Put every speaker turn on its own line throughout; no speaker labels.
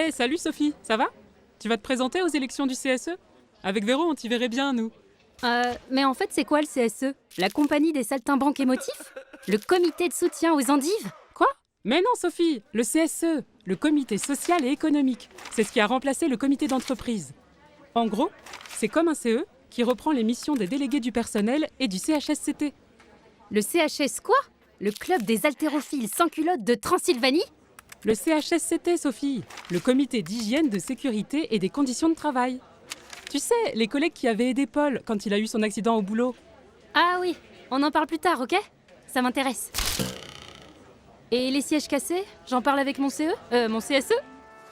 Hey, salut Sophie, ça va? Tu vas te présenter aux élections du CSE? Avec Véro, on t'y verrait bien, nous.
Mais en fait, c'est quoi le CSE? La compagnie des saltimbanques émotifs? Le comité de soutien aux endives?
Quoi? Mais non, Sophie, le CSE, le comité social et économique. C'est ce qui a remplacé le comité d'entreprise. En gros, c'est comme un CE qui reprend les missions des délégués du personnel et du CHSCT.
Le CHS quoi? Le club des haltérophiles sans culottes de Transylvanie?
Le CHSCT, Sophie, le comité d'hygiène, de sécurité et des conditions de travail. Tu sais, les collègues qui avaient aidé Paul quand il a eu son accident au boulot.
Ah oui, on en parle plus tard, ok? Ça m'intéresse. Et les sièges cassés? J'en parle avec mon mon CSE?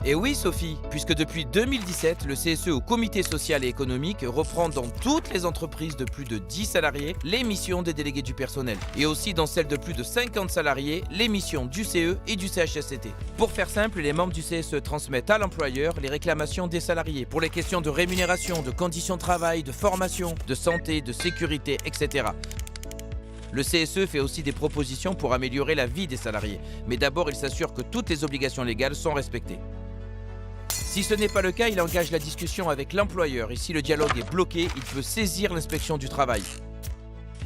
Et oui Sophie, puisque depuis 2017, le CSE au comité social et économique reprend dans toutes les entreprises de plus de 10 salariés les missions des délégués du personnel et aussi dans celles de plus de 50 salariés les missions du CE et du CHSCT. Pour faire simple, les membres du CSE transmettent à l'employeur les réclamations des salariés pour les questions de rémunération, de conditions de travail, de formation, de santé, de sécurité, etc. Le CSE fait aussi des propositions pour améliorer la vie des salariés, mais d'abord il s'assure que toutes les obligations légales sont respectées. Si ce n'est pas le cas, il engage la discussion avec l'employeur et si le dialogue est bloqué, il peut saisir l'inspection du travail.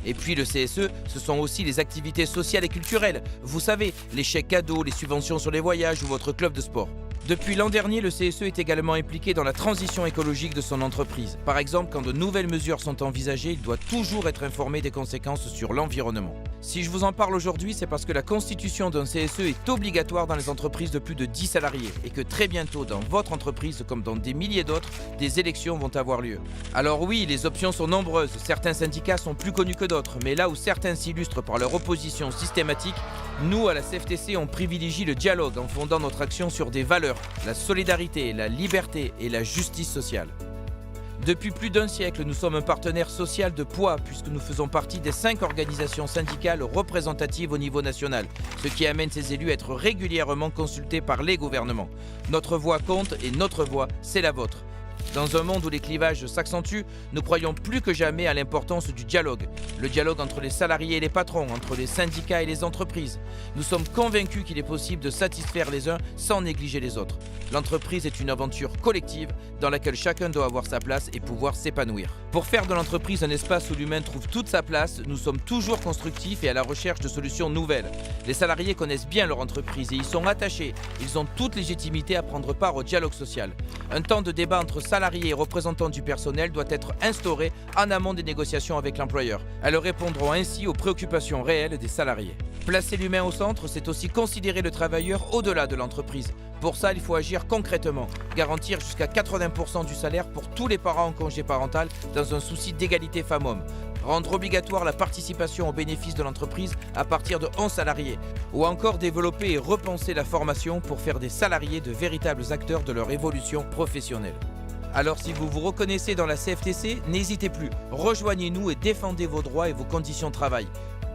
Et puis le CSE, ce sont aussi les activités sociales et culturelles. Vous savez, les chèques cadeaux, les subventions sur les voyages ou votre club de sport. Depuis l'an dernier, le CSE est également impliqué dans la transition écologique de son entreprise. Par exemple, quand de nouvelles mesures sont envisagées, il doit toujours être informé des conséquences sur l'environnement. Si je vous en parle aujourd'hui, c'est parce que la constitution d'un CSE est obligatoire dans les entreprises de plus de 10 salariés et que très bientôt, dans votre entreprise comme dans des milliers d'autres, des élections vont avoir lieu. Alors oui, les options sont nombreuses, certains syndicats sont plus connus que d'autres, mais là où certains s'illustrent par leur opposition systématique, nous, à la CFTC, on privilégie le dialogue en fondant notre action sur des valeurs, la solidarité, la liberté et la justice sociale. Depuis plus d'un siècle, nous sommes un partenaire social de poids puisque nous faisons partie des 5 organisations syndicales représentatives au niveau national, ce qui amène ces élus à être régulièrement consultés par les gouvernements. Notre voix compte et notre voix, c'est la vôtre. Dans un monde où les clivages s'accentuent, nous croyons plus que jamais à l'importance du dialogue. Le dialogue entre les salariés et les patrons, entre les syndicats et les entreprises. Nous sommes convaincus qu'il est possible de satisfaire les uns sans négliger les autres. L'entreprise est une aventure collective dans laquelle chacun doit avoir sa place et pouvoir s'épanouir. Pour faire de l'entreprise un espace où l'humain trouve toute sa place, nous sommes toujours constructifs et à la recherche de solutions nouvelles. Les salariés connaissent bien leur entreprise et y sont attachés. Ils ont toute légitimité à prendre part au dialogue social. Un temps de débat entre salariés et représentants du personnel doit être instauré en amont des négociations avec l'employeur. Elles répondront ainsi aux préoccupations réelles des salariés. Placer l'humain au centre, c'est aussi considérer le travailleur au-delà de l'entreprise. Pour ça, il faut agir concrètement, garantir jusqu'à 80% du salaire pour tous les parents en congé parental dans un souci d'égalité femmes-hommes. Rendre obligatoire la participation aux bénéfices de l'entreprise à partir de 11 salariés, ou encore développer et repenser la formation pour faire des salariés de véritables acteurs de leur évolution professionnelle. Alors si vous vous reconnaissez dans la CFTC, n'hésitez plus, rejoignez-nous et défendez vos droits et vos conditions de travail.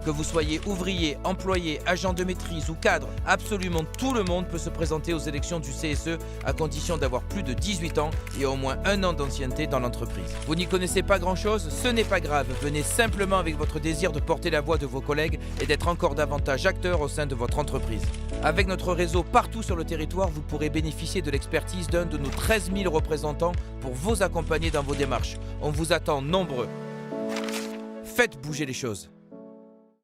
Que vous soyez ouvrier, employé, agent de maîtrise ou cadre, absolument tout le monde peut se présenter aux élections du CSE à condition d'avoir plus de 18 ans et au moins 1 an d'ancienneté dans l'entreprise. Vous n'y connaissez pas grand-chose? Ce n'est pas grave, venez simplement avec votre désir de porter la voix de vos collègues et d'être encore davantage acteur au sein de votre entreprise. Avec notre réseau partout sur le territoire, vous pourrez bénéficier de l'expertise d'un de nos 13 000 représentants pour vous accompagner dans vos démarches. On vous attend nombreux. Faites bouger les choses.